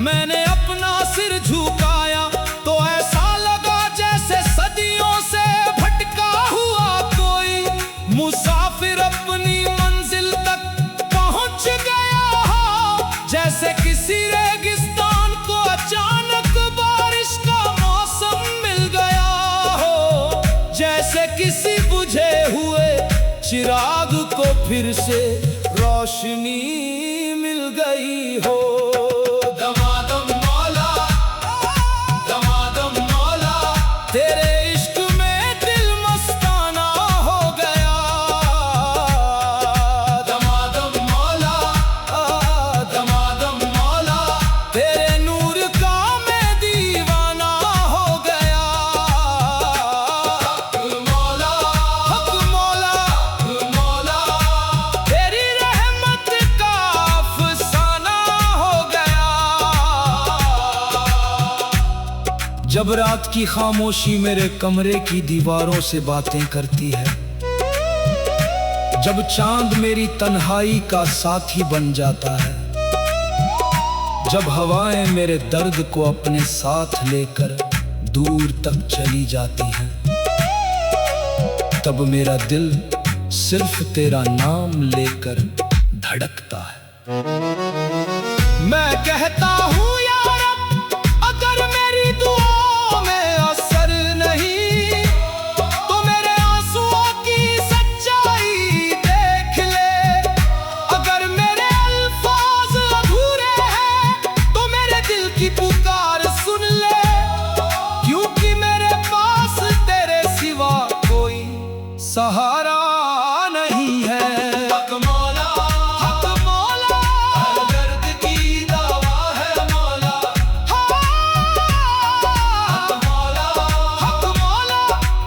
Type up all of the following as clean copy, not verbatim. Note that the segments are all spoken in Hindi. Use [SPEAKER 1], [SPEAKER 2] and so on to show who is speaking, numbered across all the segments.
[SPEAKER 1] मैंने अपना सिर झुकाया तो ऐसा लगा जैसे सदियों से भटका हुआ कोई मुसाफिर अपनी मंजिल तक पहुंच गया हो। जैसे किसी रेगिस्तान को अचानक बारिश का मौसम मिल गया हो, जैसे किसी बुझे हुए चिराग को फिर से रोशनी मिल गई हो। दमादम मौला, दमादम मौला, तेरे इश्क में दिल मस्ताना हो गया। दमादम मौला, दमादम मौला, तेरे नूर का मैं दीवाना हो गया। हक मौला, हक मौला, हक मौला, तेरी रहमत का अफसाना हो गया। जब रात की खामोशी मेरे कमरे की दीवारों से बातें करती है, जब चांद मेरी तन्हाई का साथी बन जाता है, जब हवाएं मेरे दर्द को अपने साथ लेकर दूर तक चली जाती हैं, तब मेरा दिल सिर्फ तेरा नाम लेकर धड़कता है। मैं कहता हूँ या रब, अगर मेरी दुआओं में असर नहीं तो मेरे आंसुओं की सच्चाई देख ले। अगर मेरे अल्फाज अधूरे हैं तो मेरे दिल की पुकार सुन ले, क्योंकि मेरे पास तेरे सिवा कोई सहारा नहीं है। हक मौला, हक मौला, हर दर्द की दवा है मौला। हक मौला, हक मौला,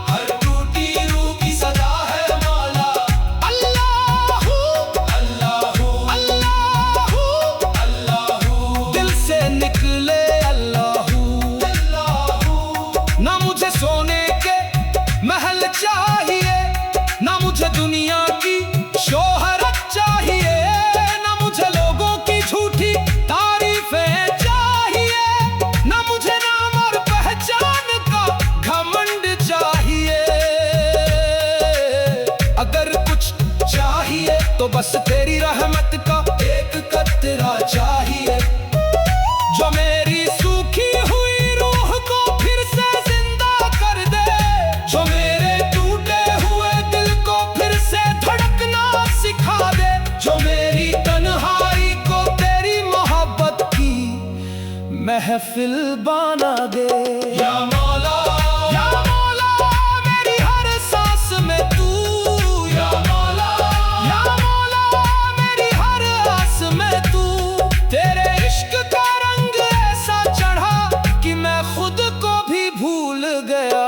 [SPEAKER 1] हर टूटी रूह की सदा है मौला। अल्लाहू, अल्लाहू, अल्लाहू, अल्लाहू, दिल से निकले अल्लाहू, अल्लाहू। ना मुझे सोने के महल चाहिए, ना मुझे दुनिया की शोहरत चाहिए, ना मुझे लोगों की झूठी तारीफें चाहिए, ना मुझे नाम और पहचान का घमंड चाहिए। अगर कुछ चाहिए तो बस तेरी रहमत का एक कतरा चाहिए, जो मेरी सूखी हुई रूह को फिर से जिंदा कर दे, जो मेरे टूटे हुए दिल को फिर से धड़कना सिखा दे, जो मेरी तन्हाई को तेरी मोहब्बत की महफिल बना दे। या मौला, या मौला, मेरी हर सांस में तू, या मौला, या मौला, मेरी हर आस में तू। तेरे इश्क का रंग ऐसा चढ़ा कि मैं खुद को भी भूल गया।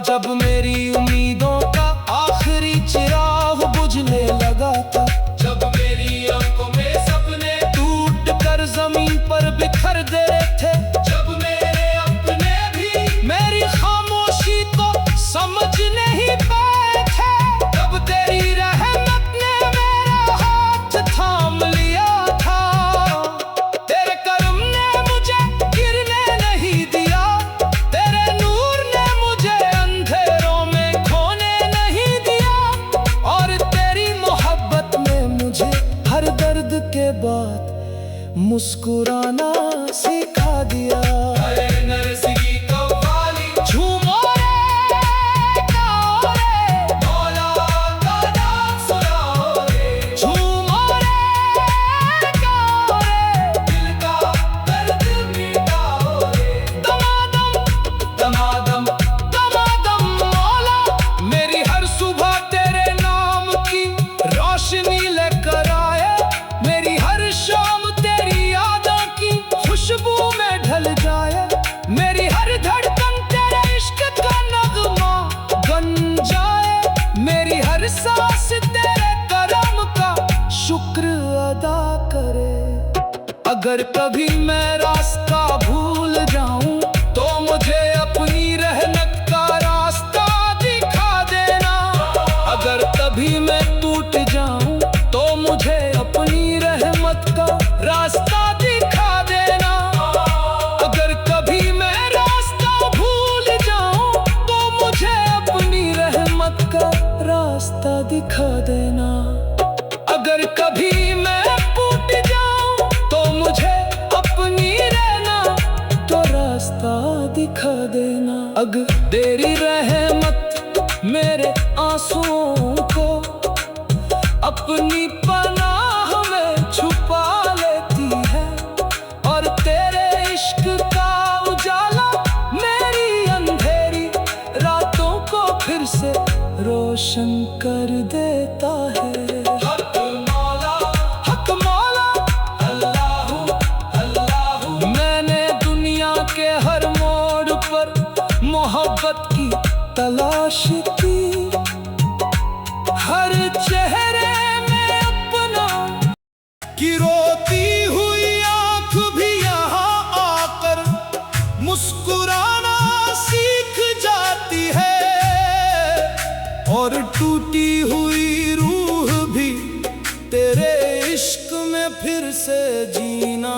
[SPEAKER 1] जब मेरी उम्मीदों का आखिरी चिराग बुझने लगा था, जब मेरी आंखों में सपने टूट कर जमीन पर बिखर दे थे, जब मेरे अपने भी मेरी खामोशी को समझ नहीं पाए थे, तब तेरी रहमत ने मेरा हाथ थाम लिया था। तेरे करम ने मुझे गिरने नहीं दिया, तेरे नूर ने मुझे अंधेरों में खोने नहीं दिया, और तेरी मोहब्बत ने मुझे हर दर्द के बाद मुस्कुराना सिखा दिया। अरे नरसिंह कव्वाली, झूमो रे, गाओ रे, मौला का नाम सुनाओ रे। झूमो रे, गाओ रे, दिल का दर्द मिटाओ रे। दमादम, दमादम, दमादम मौला, मेरी हर सुबह तेरे नाम की रोशनी लेकर आए, मेरी हर शाम तेरी यादों की खुशबू में ढल जाए, मेरी हर धड़कन तेरे इश्क का नगमा बन जाए, मेरी हर सांस तेरे करम का शुक्र अदा करे। अगर कभी मैं रास्ता भूल जाऊं तो मुझे अपनी रहमत का रास्ता दिखा देना। अगर कभी मैं टूट जाऊं तो मुझे अपनी रहमत का रास्ता दिखा देना। अगर तेरी रहमत मेरे आंसुओं को अपनी पनाह में छुपा लेती है, और तेरे इश्क का उजाला मेरी अंधेरी रातों को फिर से रोशन कर देता है। हक मौला अल्लाहू अल्लाहू। मैंने दुनिया के हर मोड़ पर मोहब्बत की तलाश की, हर चेहरे में अपना की रोती हुई आंख भी यहाँ आकर मुस्कुराना सीख जाती है, और टूटी हुई रूह भी तेरे इश्क में फिर से जीना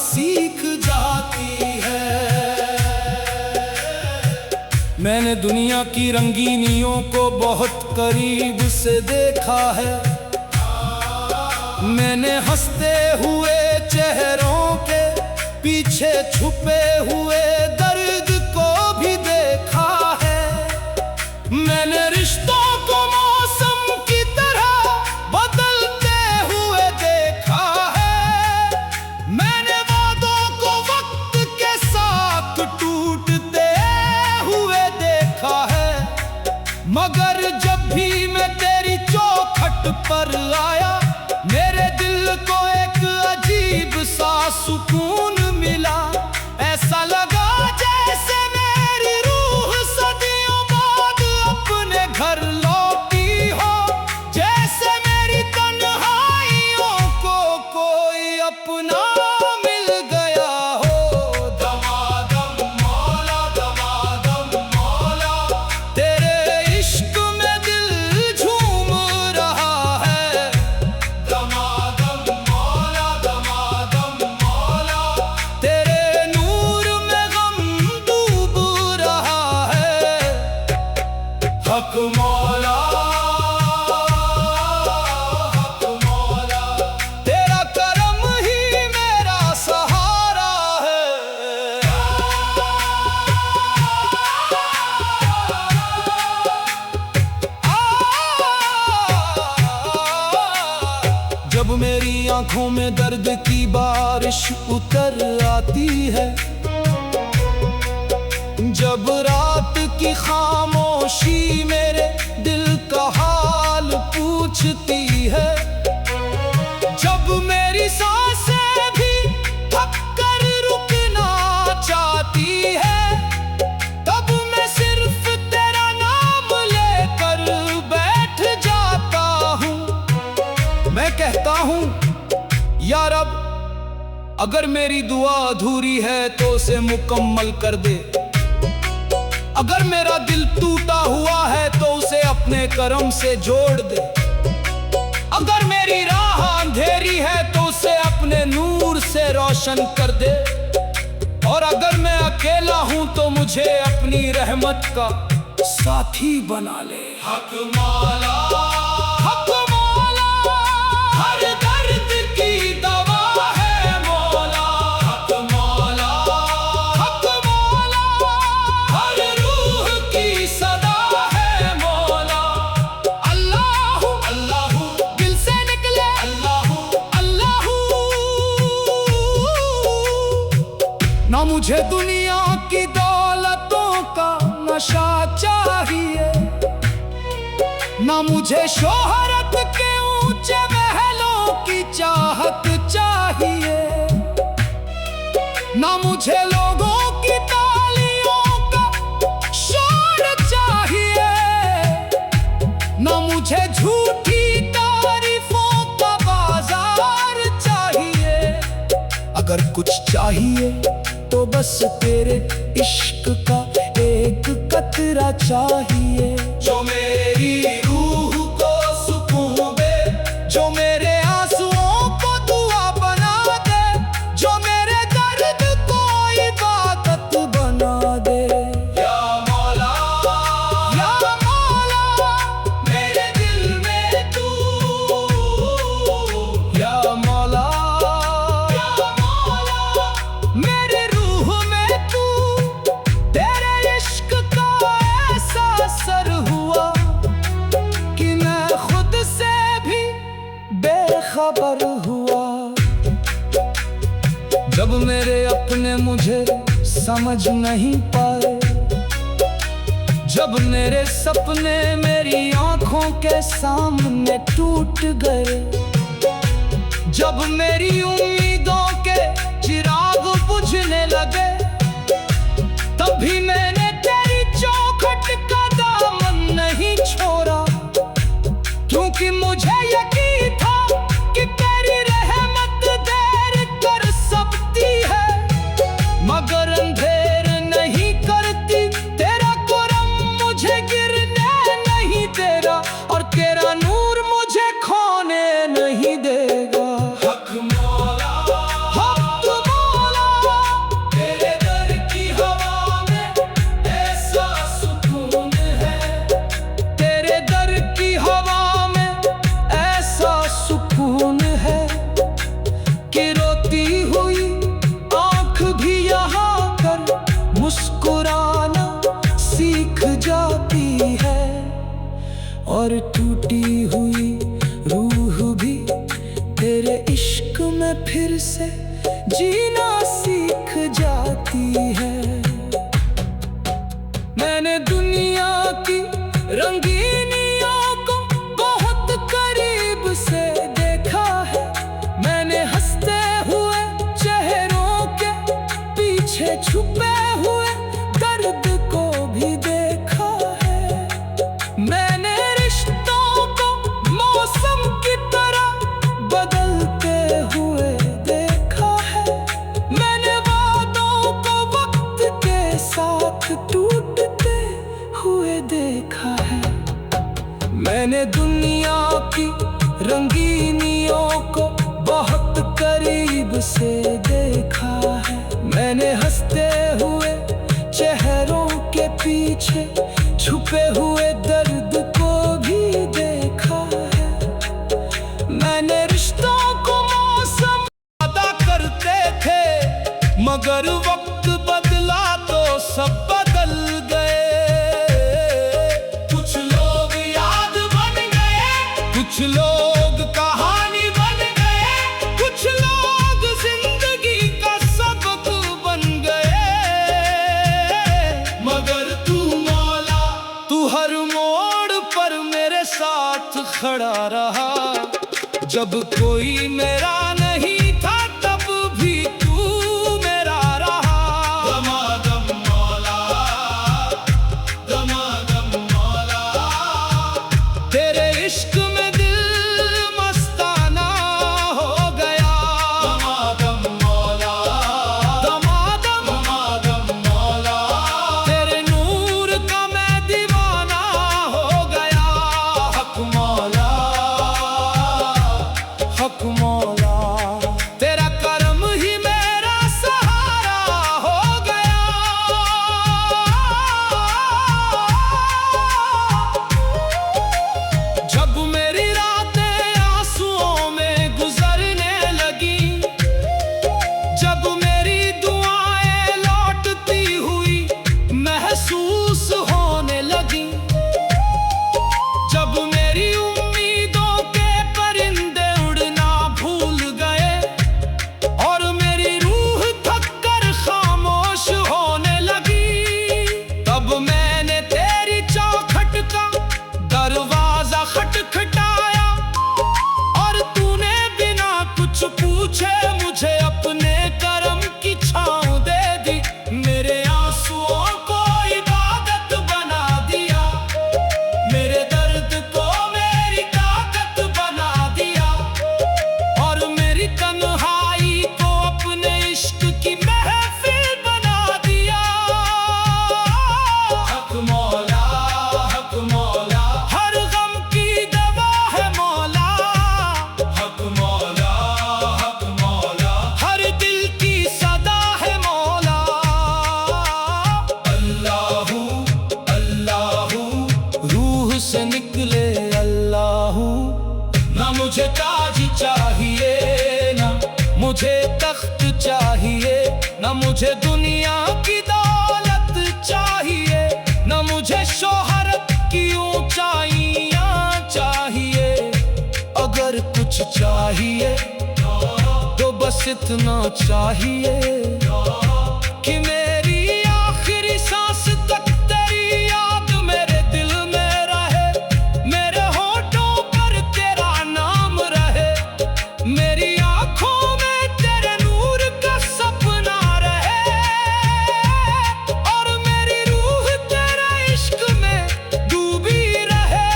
[SPEAKER 1] सीख जाती है। मैंने दुनिया की रंगीनियों को बहुत करीब से देखा है, मैंने हंसते हुए चेहरों के पीछे छुपे हुए दर्द को भी देखा है। मैंने रिश्तों को मौसम की तरह बदलते हुए देखा है, मैंने वादों को वक्त के साथ टूटते हुए देखा है। मगर जब भी मैं तेरी चौखट पर आया, मेरे दिल को एक अजीब सा सुकून मिला। ऐसा लगा जैसे मेरी रूह सदियों बाद अपने घर लौटी हो, जैसे मेरी तन्हाइयों को कोई अपना मिल गया हो। दमादम मौला तेरे इश्क में दिल झूम रहा है। दमादम मौला तेरे नूर में गम डूब रहा है। हक मौला तेरा करम ही मेरा सहारा है। जब मेरी आंखों में दर्द की बारिश उतर आती है, जब रात की खामोशी मेरे दिल का हाल पूछती है, जब मेरी सांसें भी थक कर रुकना चाहती है, तब मैं सिर्फ तेरा नाम लेकर बैठ जाता हूँ। मैं कहता हूँ, या रब, अगर मेरी दुआ अधूरी है तो उसे मुकम्मल कर दे। अगर मेरा दिल टूटा हुआ है तो उसे अपने करम से जोड़ दे। अगर मेरी राह अंधेरी है तो उसे अपने नूर से रोशन कर दे। और अगर मैं अकेला हूं तो मुझे अपनी रहमत का साथी बना ले। हक मौला हर दर्द की दवा है मौला। हक मौला हर रूह की सदा है मौला। अल्लाहू अल्लाहू दिल से निकले अल्लाहू अल्लाहू। ना मुझे दुनिया की दौलतों का नशा चाहिए, ना मुझे शोहरत के ऊंचे महलों की चाहत चाहिए, ना मुझे लोगों की तालियों का शोर चाहिए, ना मुझे झूठी तारीफों का बाजार चाहिए। अगर कुछ चाहिए तो बस तेरे इश्क का एक कतरा चाहिए, जो मेरी रूह को सुकून दे, जो मेरे आंसुओं को दुआ बना दे, जो मेरे दर्द को इबादत बना दे। या मौला मेरे दिल में तू, या मौला मेरे रूह में तू, तेरे इश्क जब मेरे अपने मुझे समझ नहीं पाए, जब मेरे सपने मेरी आंखों के सामने टूट गए, जब मेरी उम्मीदों के चिराग बुझने लगे, तभी मैंने तेरी चौखट का दामन नहीं छोड़ा, क्योंकि मुझे यकीन था कि तेरी रहमत देर कर सकती है, मगर अंधेर नहीं करती। तेरा करम मुझे गिरने नहीं देगा और तेरा नूर मुझे खोने नहीं देगा। हक मौला, हक मौला, तेरे दर की हवा में ऐसा सुकून है, तेरे दर की हवा में ऐसा सुकून है कि रोती हुई आंख भी यहाँ कर मुस्कुराना सीख जाती है, और टूटी हुई रूह भी तेरे इश्क में फिर से जीना सीख जाती है। मैंने दुनिया की रंगीनियों को बहुत करीब से देखा है, मैंने हंसते हुए चेहरों के पीछे छुपे हुए दर्द को भी देखा है, मैंने रिश्तों को मौसम की तरह बदलते हुए देखा है, मैंने वादों को वक्त के साथ टूटते हुए देखा है। मैंने दुनिया की रंगीनियों को बहुत करीब से देखा है, मैंने हंसते हुए चेहरों के पीछे छुपे हुए दर्द को भी देखा है, मैंने रिश्तों को मौसम अदा करते थे, मगर वक्त बदला तो सब बदल गए। कुछ लोग याद बन गए, कुछ लोग कहानी बन गए, कुछ लोग जिंदगी का सबक बन गए, मगर तू मौला, तू हर मोड़ पर मेरे साथ खड़ा रहा, जब कोई मेरा नहीं था तब भी तू मेरा रहा। दमादम मौला, दमादम मौला, तेरे इश्क में दिल मस्ताना हो गया। दमादम मौला, दमादम मौला, तेरे नूर का मैं दीवाना हो गया। हक मौला, हक मौला, तेरा करम ही मेरा सहारा हो गया। जब मेरी रातें आंसुओं में गुजरने लगी, जब मेरी दुआएं लौटती हुई महसूस होने लगी, जब मेरी उम्मीदों के परिंदे उड़ना भूल गए और मेरी रूह थक कर खामोश होने लगी, तब मैंने तेरी चौखट का दरवाजा खटखटाया और तूने बिना कुछ पूछे मुझे अपने करम की छाँव दे दी। मेरे आंसुओं को इबादत बना दिया, मेरे दर्द को मेरी ताकत बना दिया, और मेरी तन्हाई को अपने इश्क की महफिल बना दिया। हक मौला, हक मौला, हर गम की दवा है मौला। हक मौला, हक मौला, हर दिल की सदा है मौला। अल्लाहू अल्लाहू, रूह से निकले अल्लाहू, ना मुझे ताज चाहिए, ना मुझे तख्त चाहिए, ना मुझे दुनिया की दौलत चाहिए, ना मुझे शोहरत की ऊंचाइयां चाहिए। अगर कुछ चाहिए तो बस बस इतना चाहिए कि मेरी आखिरी सांस तक तेरी याद मेरे दिल में रहे, मेरे होठों पर तेरा नाम रहे, मेरी आंखों में तेरे नूर का सपना रहे, और मेरी रूह तेरे इश्क में डूबी रहे।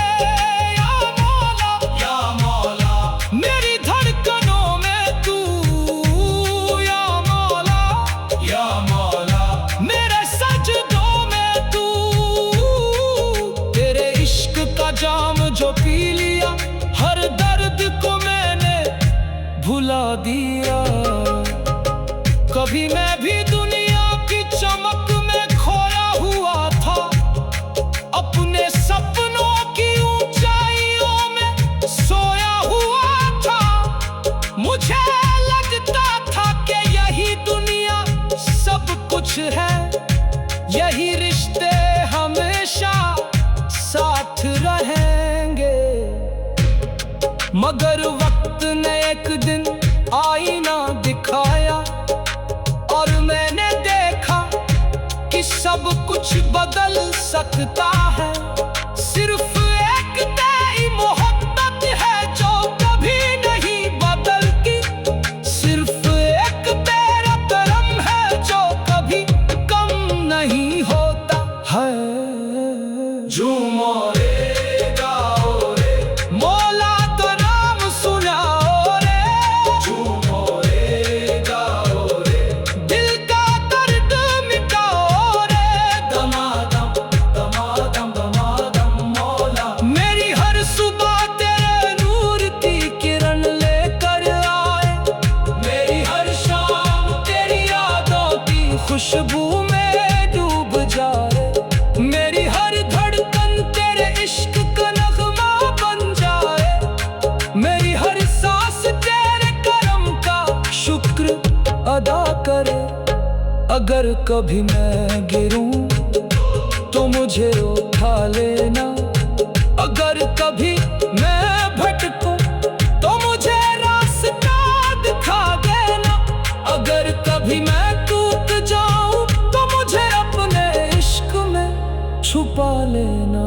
[SPEAKER 1] या मौला, या मौला, मेरी धड़कनों में तू, या मौला, या मौला, मेरे सजदों में तू। तेरे इश्क का जाम जो पी लिया, हर दर्द को मैंने भुला दिया। कभी मैं भी दुनिया की चमक में खोया हुआ था, अपने सपनों की ऊंचाइयों में सोया हुआ था। मुझे लगता था कि यही दुनिया सब कुछ है, यही रिश्ते हमेशा साथ रहेंगे। मगर वक्त ने एक दिन आईना दिखाया, और मैंने देखा कि सब कुछ बदल सकता है। सिर्फ एक तेरी मोहब्बत है जो कभी नहीं बदलती, सिर्फ एक तेरा करम है जो कभी कम नहीं होता है। झूमो रे, गाओ रे, मौला तो नाम सुनाओ रे, झूमो रे, गाओ रे, दिल का दर्द मिटाओ रे। दमादम दमादम दमादम मौला, मेरी हर सुबह तेरे नूर की किरण लेकर आए, मेरी हर शाम तेरी यादों की खुशबू में डूब जाए, मेरी हर धड़कन तेरे इश्क का नगमा बन जाए, मेरी हर सांस तेरे करम का शुक्र अदा करे। अगर कभी मैं गिरूं तो मुझे उठा लेना, अगर कभी मैं भटकूं तो मुझे रास्ता दिखा देना, अगर कभी मैं टूट जाऊं तो मुझे अपने इश्क में छुपा लेना,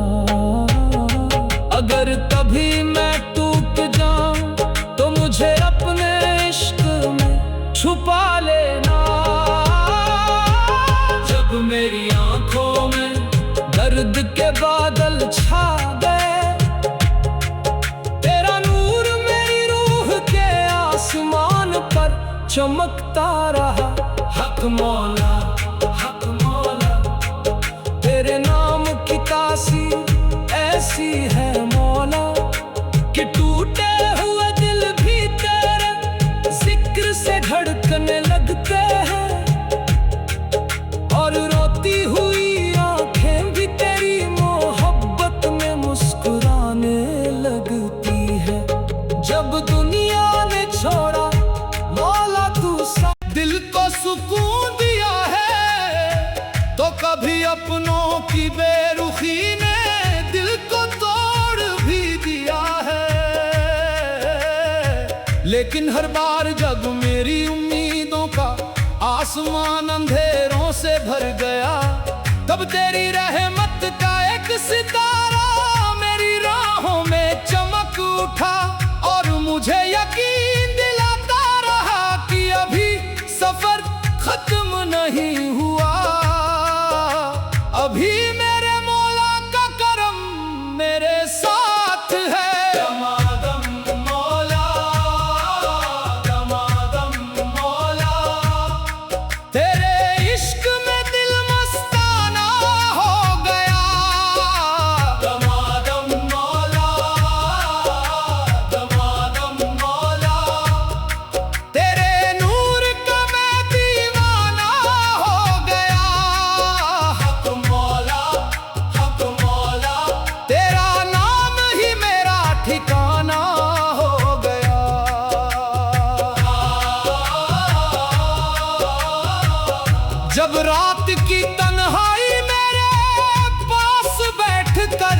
[SPEAKER 1] अगर कभी मैं टूट जाऊं तो मुझे अपने इश्क में छुपा लेना। जब मेरी आंखों में दर्द के बादल छा गए, तेरा नूर मेरी रूह के आसमान पर चमकता रहा। हक मौला, हक मौला, तेरे नाम की तासीर ऐसी है मौला कि टूटे हुए दिल भी तेरे जिक्र से धड़कने लगते हैं, और रोती हुई आंखें भी तेरी मोहब्बत में मुस्कुराने लगती है। जब दुनिया ने छोड़ा मौला तू सा, दिल को सुकून दिया है तो कभी अपनों की बेरुखी ने दिल को तोड़ भी दिया है। लेकिन हर बार जब मेरी उम्मीदों का आसमान अंधेरों से भर गया, तब तेरी रहमत का एक सितारा मेरी राहों में चमक उठा, और मुझे यकीन दिलाता रहा कि अभी सफर खत्म नहीं हुआ, अभी मेरे मौला का करम मेरे साथ है। दमादम मौला, दमादम मौला, तेरे इश्क में दिल मस्ताना हो गया। दमादम मौला, दमादम मौला, तेरे नूर का मैं दीवाना हो गया। हक मौला, हक मौला, तेरा नाम ही मेरा ठिकाना हो गया। जब रात की तन्हाई मेरे पास बैठकर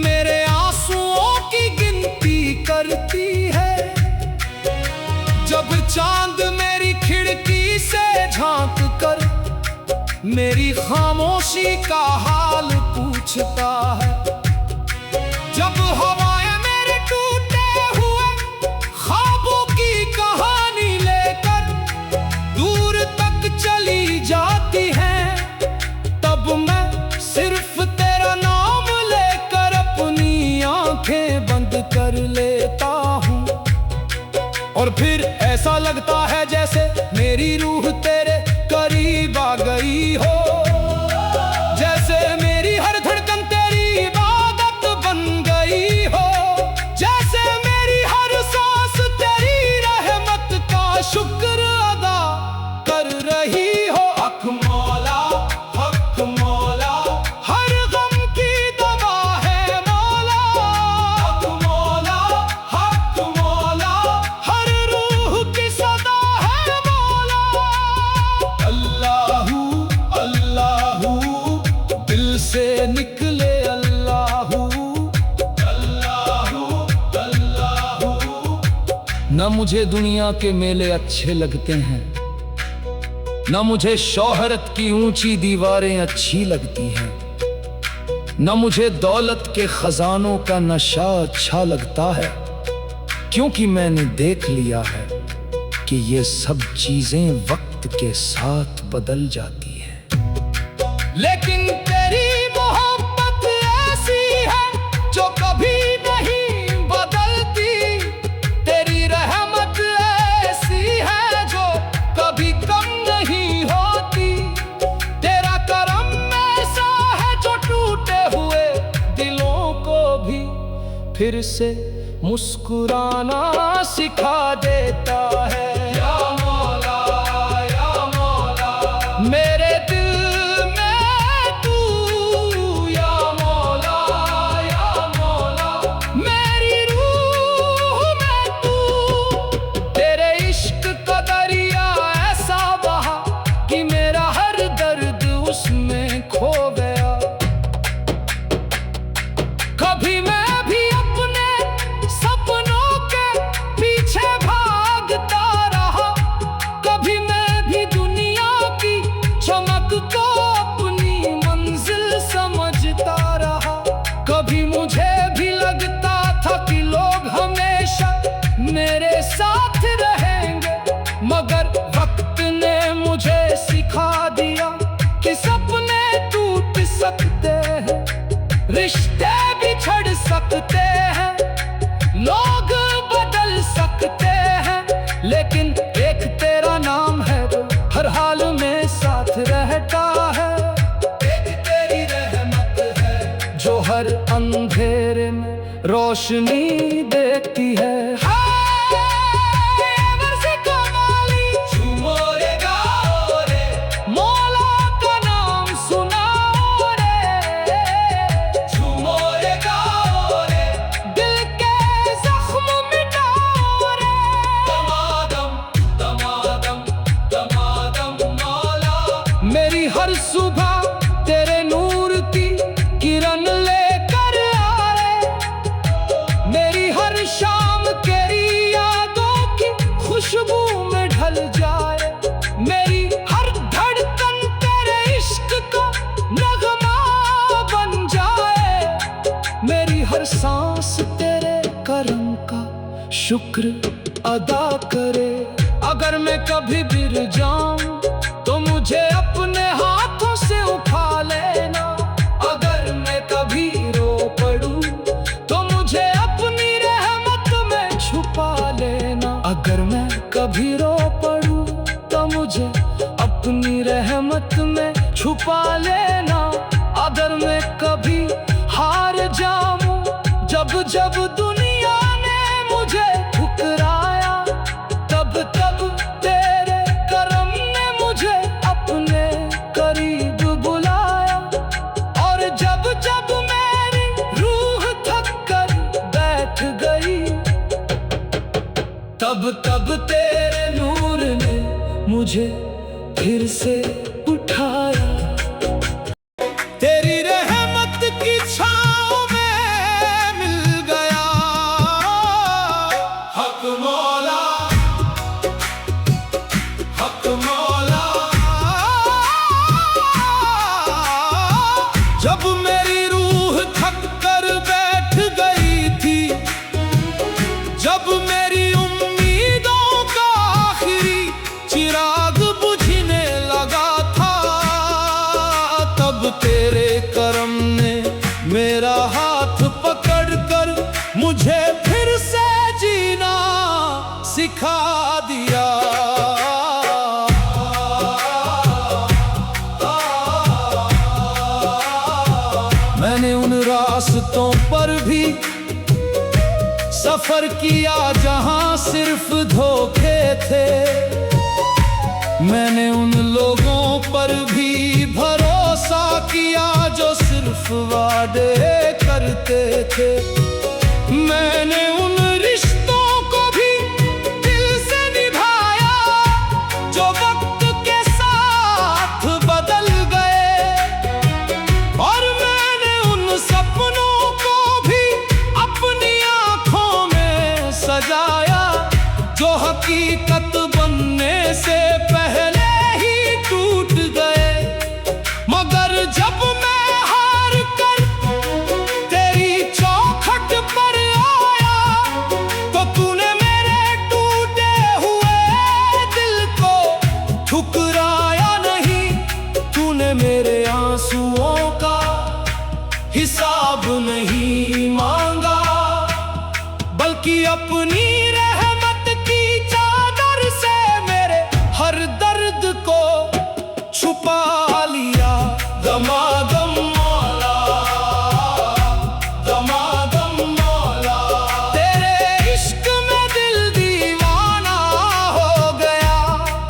[SPEAKER 1] मेरे आंसुओं की गिनती करती है, जब चांद मेरी खिड़की से झांक कर मेरी खामोशी का हाल पूछता है। जब हवाएं मेरे टूटे हुए ख्वाबों की कहानी लेकर दूर तक चली जाती हैं, तब मैं सिर्फ तेरा नाम लेकर अपनी आंखें बंद कर लेता हूँ। और फिर ऐसा लगता है जैसे मेरी रूह तेरे करीब आ गई हो, जैसे मेरी हर धड़कन तेरी इबादत बन गई हो, जैसे मेरी हर सांस तेरी रहमत का शुक्र अदा कर रही हो। हक मौला, हक मौला, हर गम की दवा है मौला। हक मौला, हक मौला, हर रूह की सदा है मौला। अल्लाहू अल्लाहू, दिल से निकले अल्लाहू अल्लाहू अल्लाहू। न मुझे दुनिया के मेले अच्छे लगते हैं, न मुझे शोहरत की ऊंची दीवारें अच्छी लगती हैं, न मुझे दौलत के खजानों का नशा अच्छा लगता है, क्योंकि मैंने देख लिया है कि ये सब चीजें वक्त के साथ बदल जाती हैं। लेकिन तेरी मोहब्बत ऐसी है जो कभी नहीं बदलती, तेरी रहमत ऐसी है जो कभी कम नहीं होती, तेरा करम ऐसा है जो टूटे हुए दिलों को भी फिर से मुस्कुराना सिखा देता है। या मौला, या मौला, मेरे दिल में तू, या मौला, या मौला, मेरी रूह में तू। तेरे इश्क का दरिया ऐसा बहा कि मेरा हर दर्द उसमें खो गया। कभी मैं भी अपने सपनों के पीछे भागता रहा, कभी मैं भी दुनिया की चमक को अपनी मंजिल समझता रहा। कभी मुझे भी लगता था कि लोग हमेशा मेरे साथ रहेंगे, मगर वक्त ने मुझे सिखा दिया कि सपने टूट सकते हैं, रिश्ते बिछड़ सकते हैं, लोग बदल सकते हैं, लेकिन एक तेरा नाम है जो हर हाल में साथ रहता है। एक तेरी रहमत है जो हर अंधेरे में रोशनी देती है। मेरी हर सुबह तेरे नूर की किरण लेकर आए, मेरी हर शाम तेरी यादों की खुशबू में ढल जाए, मेरी हर धड़कन तेरे इश्क का नगमा बन जाए, मेरी हर सांस तेरे करम का शुक्र अदा करे। अगर मैं कभी गिर जाऊं तो मुझे अपने हाथों से उठा लेना, अगर मैं कभी रो पड़ूं तो मुझे अपनी रहमत में छुपा लेना, अगर मैं कभी रो पड़ूं तो मुझे अपनी रहमत में छुपा लेना, अगर मैं कभी हार जाऊं, जब जब दुनिया ने मुझे ठुकराया, तब तब तेरे करम ने मुझे अपने करीब बुलाया, और जब जब मेरी रूह थक कर बैठ गई, तब तब तेरे नूर ने मुझे फिर से उठाया। तेरी रहमत की छाँव में मिल गया हक मौला, सफर किया जहां सिर्फ धोखे थे, मैंने उन लोगों पर भी भरोसा किया जो सिर्फ वादे करते थे। मैंने उन रिश्तों को भी दिल से निभाया जो वक्त के साथ बदल गए, और मैंने उन सपनों को भी अपनी आंखों में सजाया जो हकीकत बनने से पहले ही टूट गए। मगर जब मैं हार कर तेरी चौखट पर आया तो तूने मेरे टूटे हुए दिल को ठुकराया नहीं। तूने मेरे आंसुओं का हिसाब नहीं मांगा, बल्कि अपनी रहमत की चादर से मेरे हर दर्द को छुपा लिया। दमादम मौला, दमादम मौला, तेरे इश्क में दिल दीवाना हो गया।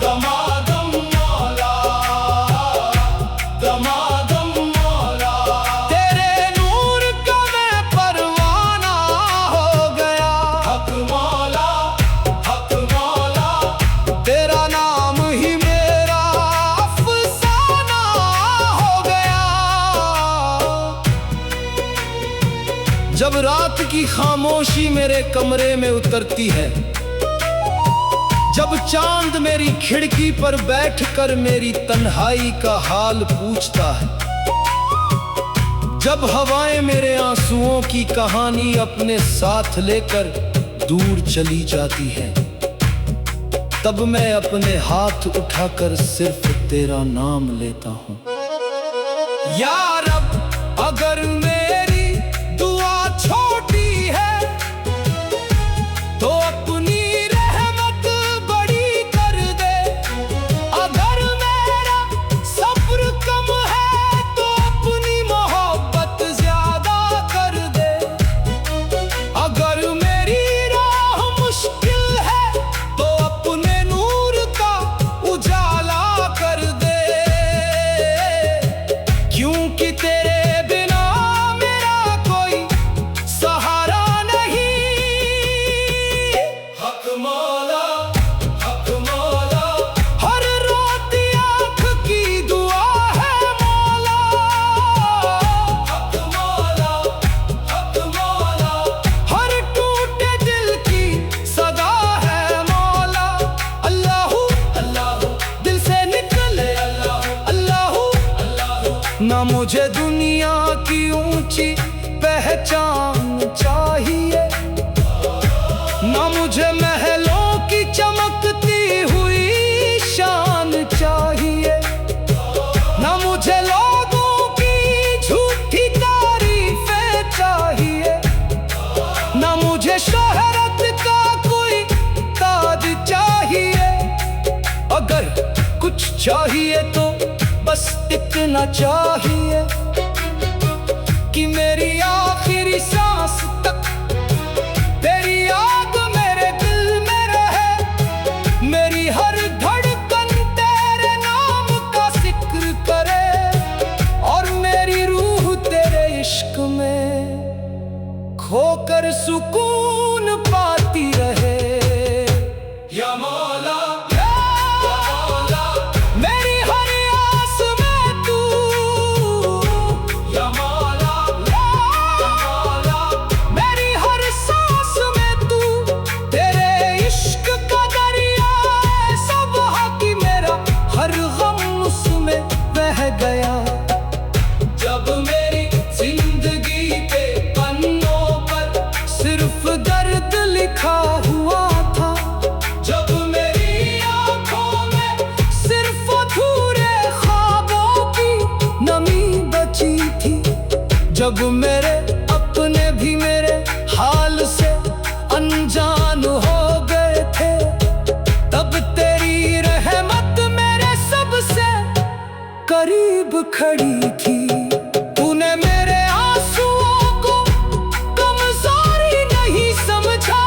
[SPEAKER 1] दमादम मौला, दमादम मौला, तेरे नूर का मैं परवाना हो गया। हक मौला, हक मौला, तेरा नाम ही मेरा अफसाना हो गया। जब रात की खामोशी मेरे कमरे में उतरती है, जब चांद मेरी खिड़की पर बैठकर मेरी तन्हाई का हाल पूछता है, जब हवाएं मेरे आंसुओं की कहानी अपने साथ लेकर दूर चली जाती है, तब मैं अपने हाथ उठाकर सिर्फ तेरा नाम लेता हूँ। या रब, अगर मेरी दुआ छोटी है तो अपनी रहमत बड़ी कर दे। अगर मेरा सब्र कम है तो अपनी मोहब्बत ज्यादा कर दे। अगर मेरी राह मुश्किल है तो अपने नूर का उजाला कर दे। क्योंकि तेरे बिना मेरा कोई सहारा नहीं। हक मौला, हक मौला, हर रोती आँख की दुआ है मौला। हक मौला, हक मौला, हर टूटे दिल की सदा है मौला। अल्लाहू अल्लाहू, दिल से निकले अल्लाहू अल्लाहू अल्लाहू। ना मुझे दुनिया की ऊंची पहचान चाहिए, ना मुझे महलों की चमकती हुई शान चाहिए, ना मुझे लोगों की झूठी तारीफें चाहिए, ना मुझे शोहरत का कोई ताज चाहिए। अगर कुछ चाहिए तो बस इतना चाहिए कि मेरी आखिरी सांस तक तेरी याद मेरे दिल में रहे। मेरी हर धड़कन तेरे नाम का जिक्र करे और मेरी रूह तेरे इश्क में खोकर सुकून पाती रहे। या मौला, या मौला, मेरी हर आस में तू। या मौला, या मौला, मेरी हर सांस में तू। तेरे इश्क का दरिया ऐसा बहा कि मेरा हर गम उसमें बह गया। जब मेरी जिंदगी पे पन्नों पर सिर्फ दर्द लिखा हुआ था, जब मेरी आंखों में सिर्फ अधूरे ख्वाबों की नमी बची थी, जब मेरे अपने भी मेरे हाल से अनजान हो गए थे, तब तेरी रहमत मेरे सबसे करीब खड़ी थी। तूने मेरे आंसुओं को कमजोरी नहीं समझा,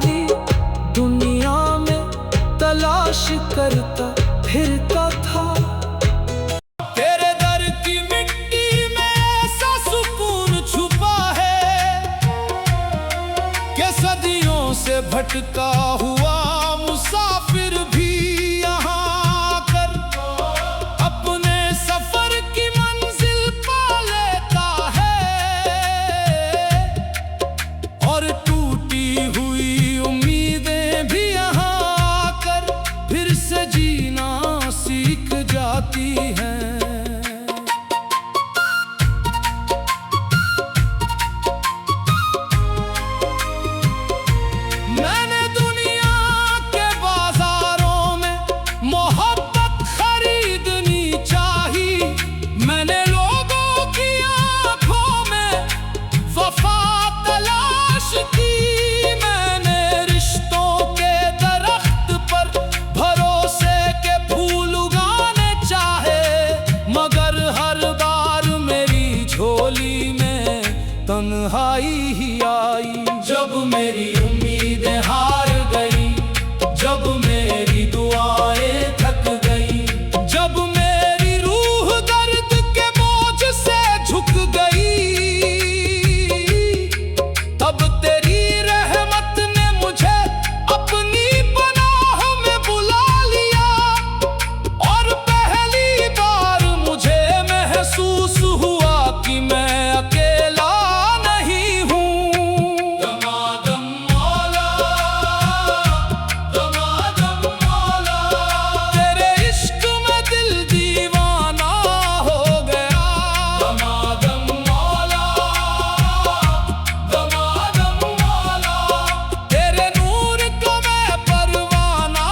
[SPEAKER 1] सारी दुनिया में तलाश करता फिरता था। तेरे दर की मिट्टी में ऐसा सुकून छुपा है कि सदियों से भटका हुआ मुसाफिर भी यहाँ आकर अपने सफर की मंजिल पा लेता है। और टूटी हुई उम्मीदें भी यहाँ आकर फिर से जीना सीख जाती हैं। मैंने दुनिया के बाजारों में मोहब्बत खरीदनी चाही। मैंने लोगों की आंखों में वफा तलाश की। मैंने रिश्तों के दरख्त पर भरोसे के फूल उगाने चाहे, मगर हर बार मेरी झोली में तन्हाई ही आई। जब मेरी उम्मीदें हार गई, जब मेरी दुआएं थक गई, जब मेरी रूह दर्द के बोझ से झुक गई, तब तेरी रहमत ने मुझे अपनी पनाह में बुला लिया। और पहली बार मुझे महसूस हुआ कि मैं अकेला नहीं हूँ। दमादम मौला, दमादम मौला, तेरे इश्क में दिल दीवाना हो गया। दमादम मौला, दमादम मौला, तेरे नूर का मैं परवाना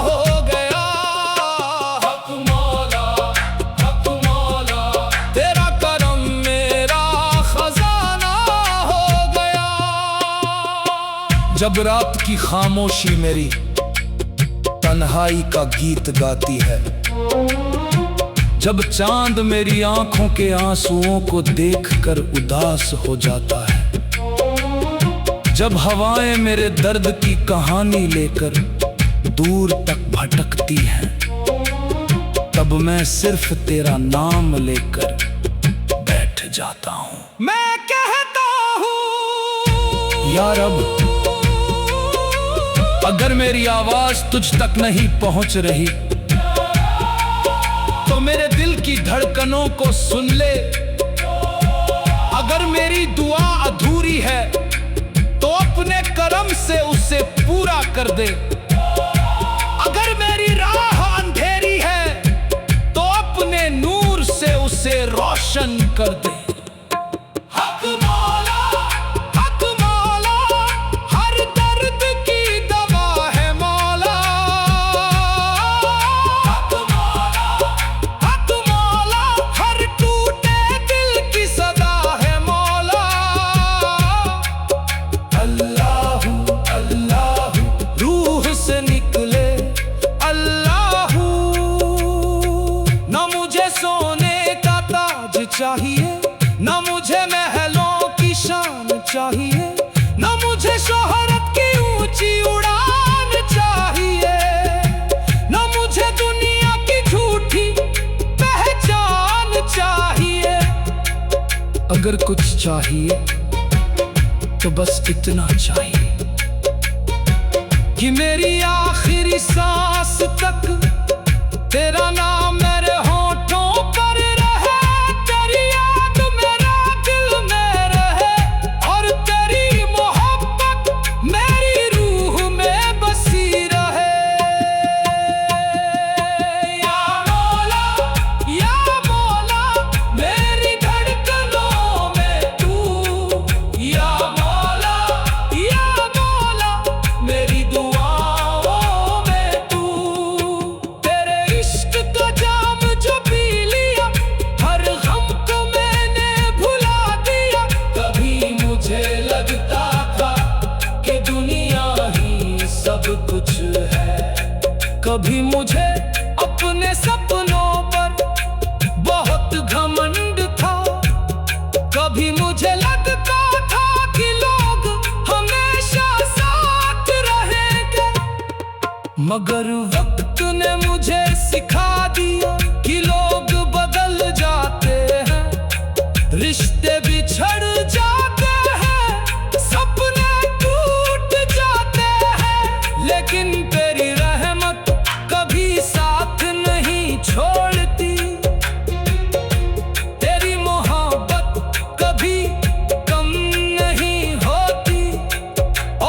[SPEAKER 1] हो गया। हक मौला, हक मौला, तेरा करम मेरा खजाना हो गया। जब रात की खामोशी मेरी तन्हाई का गीत गाती है, जब चांद मेरी आंखों के आंसुओं को देखकर उदास हो जाता है, जब हवाएं मेरे दर्द की कहानी लेकर दूर तक भटकती हैं, तब मैं सिर्फ तेरा नाम लेकर बैठ जाता हूँ। मैं कहता हूँ या रब, अगर मेरी आवाज तुझ तक नहीं पहुंच रही तो मेरे दिल की धड़कनों को सुन ले। अगर मेरी दुआ अधूरी है तो अपने करम से उसे पूरा कर दे। अगर मेरी राह अंधेरी है तो अपने नूर से उसे रोशन कर दे। हक मौला, हक मौला, हर दर्द की दवा है मौला। हक मौला, हक मौला, हर टूटे दिल की सदा है मौला। अल्लाहू अल्लाहू, रूह से निकले अल्लाहू। न मुझे सोने का ताज चाहिए, न मुझे महलों की शान चाहिए, न मुझे शोहरत की ऊंची उड़ान चाहिए, न मुझे दुनिया की झूठी पहचान चाहिए। अगर कुछ चाहिए तो बस इतना चाहिए कि मेरी आखिरी सांस तक तेरा नाम मेरे होठों पर रहे, तेरी याद मेरा दिल में रहे, और तेरी मोहब्बत मेरी रूह में बसी रहे। या मौला, या मौला, मेरी धड़कनों में तू। या मौला, या मौला, मेरी दुआओं में तू। तेरे इश्क का जाम जो पी लिया, हर गम को मैंने भुला दिया। कभी मुझे लगता था कि दुनिया ही सब कुछ है, कभी मुझे अपने सपनों पर बहुत घमंड था, कभी मुझे लगता था कि लोग हमेशा साथ मगर वक्त ने मुझे सिखा दिया कि लोग बदल जाते हैं, रिश्ते बिछड़ जाते हैं, सपने टूट जाते हैं, लेकिन तेरी रहमत कभी साथ नहीं छोड़ती, तेरी मोहब्बत कभी कम नहीं होती,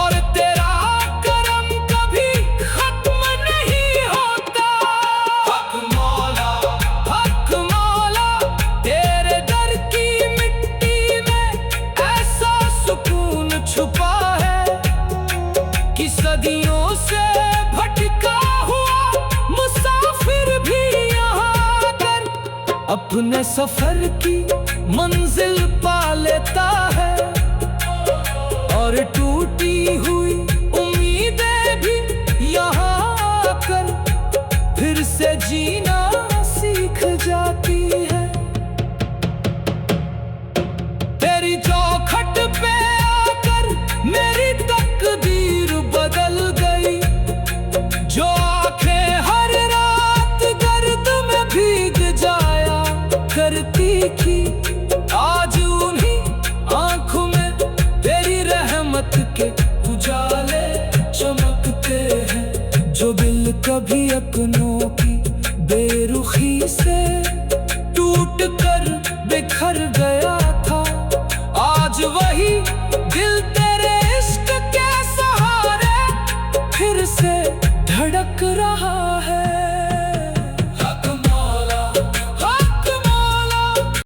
[SPEAKER 1] और तेरा करम कभी खत्म नहीं होता। हक मौला तेरे दर की मिट्टी में ऐसा सुकून छुपा है कि सदियों से भटका हुआ मुसाफिर भी यहाँ कर अपने सफर की मंजिल पा लेता है, और टूटी हुई उम्मीदें भी यहाँ आकर फिर से जीना सीख जाती है। तेरी चौखट पे आकर मेरी तकदीर बदल गई, जो आंखें हर रात दर्द में भीग जाया करती थी, आज उन्हीं आंखों में तेरी रहमत के उजाले चमकते हैं। जो दिल कभी अपनों की बेरुखी से टूट कर बिखर गया था, आज वही दिल तेरे इश्क के सहारे फिर से धड़क रहा